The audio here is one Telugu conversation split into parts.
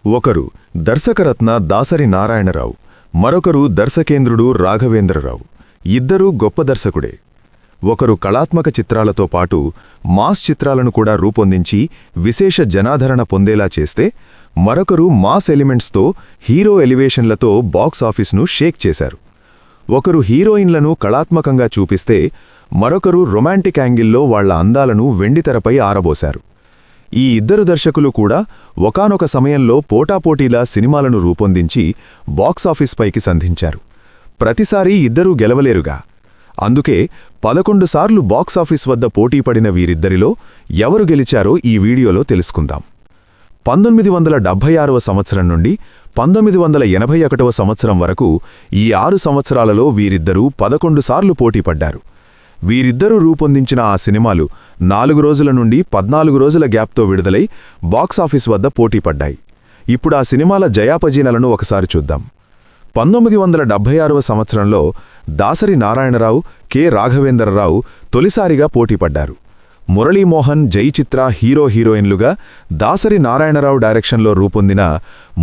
ఒకరు దర్శకరత్న దాసరి నారాయణరావు, మరొకరు దర్శకేంద్రుడు రాఘవేంద్రరావు. ఇద్దరూ గొప్ప దర్శకుడే. ఒకరు కళాత్మక చిత్రాలతో పాటు మాస్ చిత్రాలను కూడా రూపొందించి విశేష జనాదరణ పొందేలా చేస్తే, మరొకరు మాస్ ఎలిమెంట్స్తో హీరో ఎలివేషన్లతో బాక్సాఫీస్ను షేక్ చేశారు. ఒకరు హీరోయిన్లను కళాత్మకంగా చూపిస్తే, మరొకరు రొమాంటిక్ యాంగిల్లో వాళ్ల అందాలను వెండితెరపై ఆరబోశారు. ఈ ఇద్దరు దర్శకులు కూడా ఒకానొక సమయంలో పోటాపోటీలా సినిమాలను రూపొందించి బాక్సాఫీస్పైకి సంధించారు. ప్రతిసారీ ఇద్దరూ గెలవలేరుగా. అందుకే 11 సార్లు బాక్సాఫీస్ వద్ద పోటీపడిన వీరిద్దరిలో ఎవరు గెలిచారో ఈ వీడియోలో తెలుసుకుందాం. 1976వ సంవత్సరం నుండి 1981వ సంవత్సరం వరకు ఈ 6 సంవత్సరాలలో వీరిద్దరూ 11 సార్లు పోటీపడ్డారు. వీరిద్దరూ రూపొందించిన ఆ సినిమాలు 4 రోజుల నుండి 14 రోజుల గ్యాప్తో విడుదలై బాక్సాఫీస్ వద్ద పోటీపడ్డాయి. ఇప్పుడు ఆ సినిమాల జయాపజీనలను ఒకసారి చూద్దాం. 1976వ సంవత్సరంలో దాసరి నారాయణరావు, కె. రాఘవేంద్రరావు తొలిసారిగా పోటీపడ్డారు. మురళీమోహన్, జయచిత్ర హీరో హీరోయిన్లుగా దాసరి నారాయణరావు డైరెక్షన్లో రూపొందిన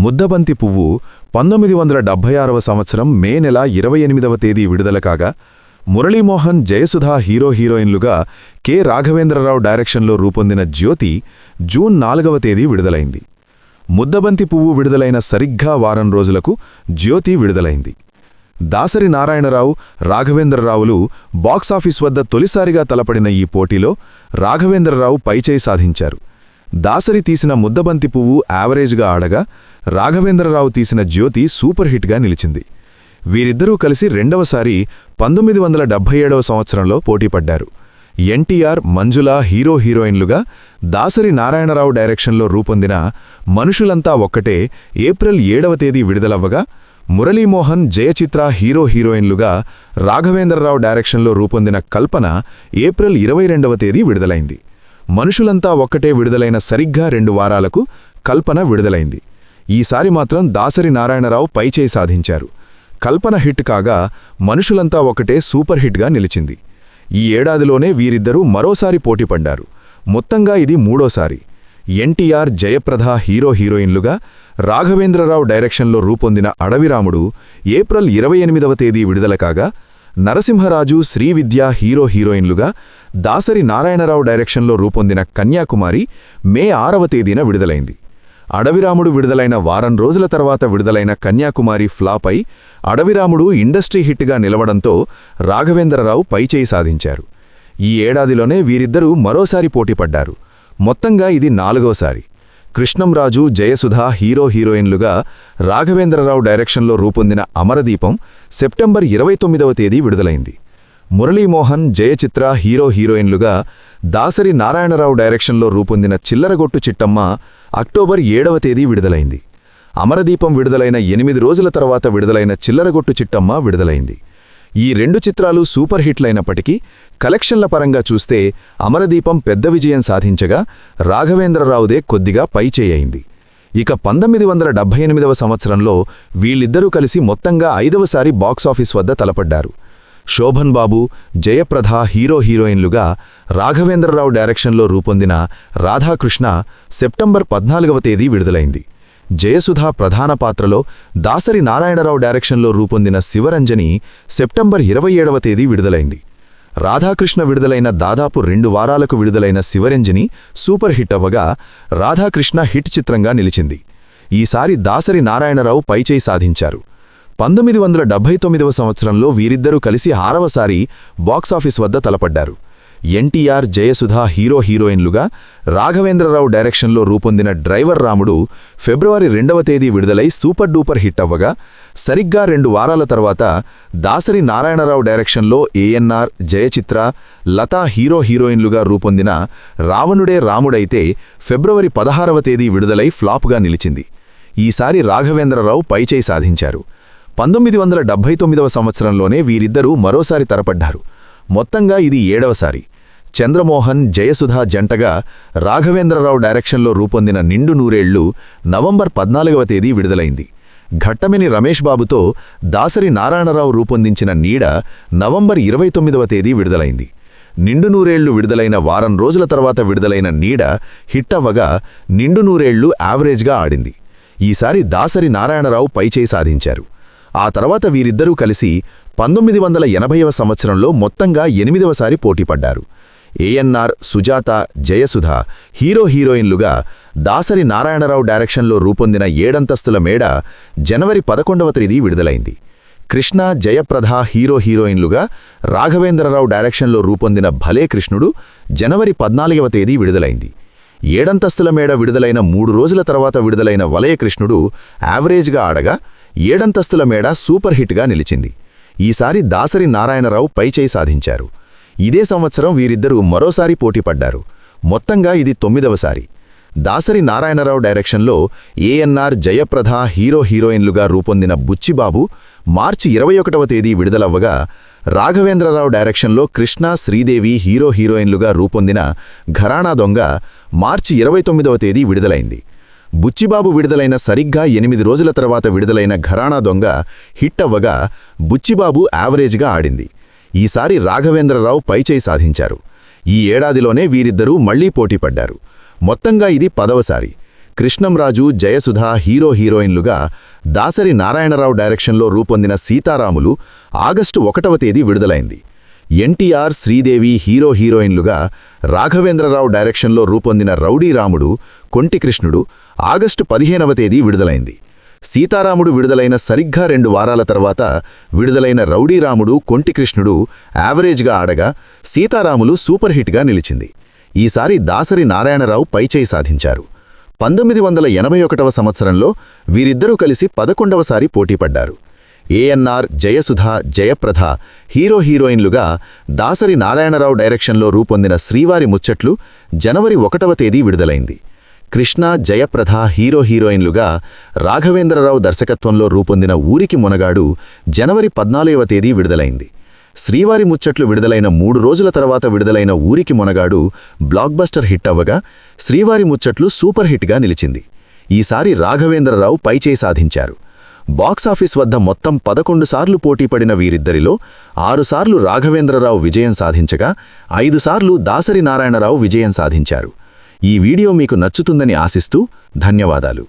ముద్దబంతి పువ్వు 1976వ సంవత్సరం మే నెల 28వ తేదీ విడుదల కాగా, మురళీమోహన్, జయసుధ హీరో హీరోయిన్లుగా కె. రాఘవేంద్రరావు డైరెక్షన్లో రూపొందిన జ్యోతి జూన్ 4వ తేదీ విడుదలైంది. ముద్దబంతి పువ్వు విడుదలైన సరిగ్గా వారం రోజులకు జ్యోతి విడుదలైంది. దాసరి నారాయణరావు, రాఘవేంద్రరావులు బాక్సాఫీస్ వద్ద తొలిసారిగా తలపడిన ఈ పోటీలో రాఘవేంద్రరావు పైచేయి సాధించారు. దాసరి తీసిన ముద్దబంతి పువ్వు యావరేజ్గా ఆడగా, రాఘవేంద్రరావు తీసిన జ్యోతి సూపర్ హిట్గా నిలిచింది. వీరిద్దరూ కలిసి రెండవసారి 1977వ సంవత్సరంలో పోటీపడ్డారు. ఎన్టీఆర్, మంజుల హీరో హీరోయిన్లుగా దాసరి నారాయణరావు డైరెక్షన్లో రూపొందిన మనుషులంతా ఒక్కటే ఏప్రిల్ 7వ తేదీ విడుదలవ్వగా, మురళీమోహన్, జయచిత్ర హీరో హీరోయిన్లుగా రాఘవేంద్రరావు డైరెక్షన్లో రూపొందిన కల్పన ఏప్రిల్ 22వ తేదీ విడుదలైంది. మనుషులంతా ఒక్కటే విడుదలైన సరిగ్గా 2 వారాలకు కల్పన విడుదలైంది. ఈసారి మాత్రం దాసరి నారాయణరావు పైచేయి సాధించారు. కల్పన హిట్ కాగా, మనుషులంతా ఒకటే సూపర్ హిట్గా నిలిచింది. ఈ ఏడాదిలోనే వీరిద్దరూ మరోసారి పోటీపడ్డారు. మొత్తంగా ఇది 3వసారి. ఎన్టీఆర్, జయప్రద హీరో హీరోయిన్లుగా రాఘవేంద్రరావు డైరెక్షన్లో రూపొందిన అడవిరాముడు ఏప్రిల్ 28వ తేదీ విడుదల కాగా, నరసింహరాజు, శ్రీవిద్య హీరో హీరోయిన్లుగా దాసరి నారాయణరావు డైరెక్షన్లో రూపొందిన కన్యాకుమారి మే 6వ తేదీన విడుదలైంది. అడవిరాముడు విడుదలైన వారం రోజుల తర్వాత విడుదలైన కన్యాకుమారి ఫ్లాప్ అయి అడవిరాముడు ఇండస్ట్రీ హిట్గా నిలవడంతో రాఘవేంద్రరావు పైచేయి సాధించారు. ఈ ఏడాదిలోనే వీరిద్దరూ మరోసారి పోటీపడ్డారు. మొత్తంగా ఇది 4వసారి. కృష్ణంరాజు, జయసుధ హీరో హీరోయిన్లుగా రాఘవేంద్రరావు డైరెక్షన్లో రూపొందిన అమరదీపం సెప్టెంబర్ 29వ తేదీ విడుదలైంది. మురళీమోహన్, జయచిత్ర హీరో హీరోయిన్లుగా దాసరి నారాయణరావు డైరెక్షన్లో రూపొందిన చిల్లరగొట్టు చిట్టమ్మ అక్టోబర్ 7వ తేదీ విడుదలైంది. అమరదీపం విడుదలైన 8 రోజుల తర్వాత విడుదలైన చిల్లరగొట్టు చిట్టమ్మ విడుదలైంది. ఈ 2 చిత్రాలు సూపర్ హిట్లైనప్పటికీ కలెక్షన్ల పరంగా చూస్తే అమరదీపం పెద్ద విజయం సాధించగా, రాఘవేంద్రరావుదే కొద్దిగా పైచేయయింది. ఇక 1978వ సంవత్సరంలో వీళ్ళిద్దరూ కలిసి మొత్తంగా 5వసారి బాక్సాఫీస్ వద్ద తలపడ్డారు. శోభన్ బాబు, జయప్రద హీరో హీరోయిన్లుగా రాఘవేంద్రరావు డైరెక్షన్లో రూపొందిన రాధాకృష్ణ సెప్టెంబర్ 14వ తేదీ విడుదలైంది. జయసుధ ప్రధాన పాత్రలో దాసరి నారాయణరావు డైరెక్షన్లో రూపొందిన శివరంజని సెప్టెంబర్ 27వ తేదీ విడుదలైంది. రాధాకృష్ణ విడుదలైన దాదాపు 2 వారాలకు విడుదలైన శివరంజని సూపర్ హిట్ అవ్వగా, రాధాకృష్ణ హిట్ చిత్రంగా నిలిచింది. ఈసారి దాసరి నారాయణరావు పైచేయి సాధించారు. 1979వ సంవత్సరంలో వీరిద్దరూ కలిసి 6వసారి బాక్సాఫీస్ వద్ద తలపడ్డారు. ఎన్టీఆర్, జయసుధ హీరో హీరోయిన్లుగా రాఘవేంద్రరావు డైరెక్షన్లో రూపొందిన డ్రైవర్ రాముడు ఫిబ్రవరి 2వ తేదీ విడుదలై సూపర్ డూపర్ హిట్ అవ్వగా, సరిగ్గా 2 వారాల తర్వాత దాసరి నారాయణరావు డైరెక్షన్లో ఏఎన్ఆర్, జయచిత్ర, లతా హీరో హీరోయిన్లుగా రూపొందిన రావణుడే రాముడైతే ఫిబ్రవరి 16వ తేదీ విడుదలై ఫ్లాప్గా నిలిచింది. ఈసారి రాఘవేంద్రరావు పైచేయి సాధించారు. 1979వ సంవత్సరంలోనే వీరిద్దరూ మరోసారి తలపడ్డారు. మొత్తంగా ఇది 7వసారి. చంద్రమోహన్, జయసుధ జంటగా రాఘవేంద్రరావు డైరెక్షన్లో రూపొందిన నిండు నూరేళ్లు నవంబర్ 14వ తేదీ విడుదలైంది. ఘట్టమేని రమేష్ బాబుతో దాసరి నారాయణరావు రూపొందించిన నీడ నవంబర్ 29వ తేదీ విడుదలైంది. నిండు నూరేళ్లు విడుదలైన వారం రోజుల తర్వాత విడుదలైన నీడ హిట్ అవ్వగా నిండు నూరేళ్లు యావరేజ్గా ఆడింది. ఈసారి దాసరి నారాయణరావు పైచేయి సాధించారు. ఆ తర్వాత వీరిద్దరూ కలిసి 1980వ సంవత్సరంలో మొత్తంగా 8వసారి పోటీపడ్డారు. ఏఎన్నార్, సుజాత, జయసుధ హీరోయిన్లుగా దాసరి నారాయణరావు డైరెక్షన్లో రూపొందిన 7 మేడ జనవరి 11వ తేదీ విడుదలైంది. కృష్ణ, జయప్రద హీరోయిన్లుగా రాఘవేంద్రరావు డైరెక్షన్లో రూపొందిన భలే కృష్ణుడు జనవరి 14వ తేదీ విడుదలైంది. 7 మేడ విడుదలైన 3 రోజుల తర్వాత విడుదలైన వలయ కృష్ణుడు యావరేజ్గా ఆడగా 7 మేడ సూపర్ హిట్గా నిలిచింది. ఈసారి దాసరి నారాయణరావు పైచేయి సాధించారు. ఇదే సంవత్సరం వీరిద్దరూ మరోసారి పోటీపడ్డారు. మొత్తంగా ఇది 9వసారి. దాసరి నారాయణరావు డైరెక్షన్లో ఏఎన్నార్, జయప్రద హీరోయిన్లుగా రూపొందిన బుచ్చిబాబు మార్చి 21వ తేదీ విడుదలవ్వగా, రాఘవేంద్రరావు డైరెక్షన్లో కృష్ణ, శ్రీదేవి హీరోయిన్లుగా రూపొందిన ఘరానా దొంగ మార్చి 29వ తేదీ విడుదలైంది. బుచ్చిబాబు విడుదలైన సరిగ్గా 8 రోజుల తర్వాత విడుదలైన ఘరానా దొంగ హిట్ అవ్వగా బుచ్చిబాబు యావరేజ్గా ఆడింది. ఈసారి రాఘవేంద్రరావు పైచేయి సాధించారు. ఈ ఏడాదిలోనే వీరిద్దరూ మళ్లీ పోటీపడ్డారు. మొత్తంగా ఇది 10వసారి. కృష్ణంరాజు, జయసుధ హీరోయిన్లుగా దాసరి నారాయణరావు డైరెక్షన్లో రూపొందిన సీతారాములు ఆగస్టు 1వ తేదీ విడుదలైంది. ఎన్టీఆర్, శ్రీదేవి హీరోయిన్లుగా రాఘవేంద్రరావు డైరెక్షన్లో రూపొందిన రౌడీ రాముడు, కొంటి కృష్ణుడు ఆగస్టు 15వ తేదీ విడుదలైంది. సీతారాముడు విడుదలైన సరిగ్గా 2 వారాల తర్వాత విడుదలైన రౌడీ రాముడు, కొంటి కృష్ణుడు యావరేజ్గా ఆడగా సీతారాములు సూపర్ హిట్గా నిలిచింది. ఈసారి దాసరి నారాయణరావు పైచేయి సాధించారు. 1981వ సంవత్సరంలో వీరిద్దరూ కలిసి 11వసారి పోటీపడ్డారు. ఏఎన్నార్, జయసుధ, జయప్రద హీరోయిన్లుగా దాసరి నారాయణరావు డైరెక్షన్లో రూపొందిన శ్రీవారి ముచ్చట్లు జనవరి 1వ తేదీ విడుదలైంది. కృష్ణ, జయప్రద హీరోయిన్లుగా రాఘవేంద్రరావు దర్శకత్వంలో రూపొందిన ఊరికి మునగాడు జనవరి 14వ తేదీ విడుదలైంది. శ్రీవారి ముచ్చట్లు విడుదలైన 3 రోజుల తర్వాత విడుదలైన ఊరికి మునగాడు బ్లాక్బస్టర్ హిట్ అవ్వగా శ్రీవారి ముచ్చట్లు సూపర్ హిట్గా నిలిచింది. ఈసారి రాఘవేంద్రరావు పైచేయి సాధించారు. బాక్సాఫీస్ వద్ద మొత్తం 11 సార్లు పోటీపడిన వీరిద్దరిలో 6 సార్లు రాఘవేంద్రరావు విజయం సాధించగా 5 సార్లు దాసరి నారాయణరావు విజయం సాధించారు. ఈ వీడియో మీకు నచ్చుతుందని ఆశిస్తూ ధన్యవాదాలు.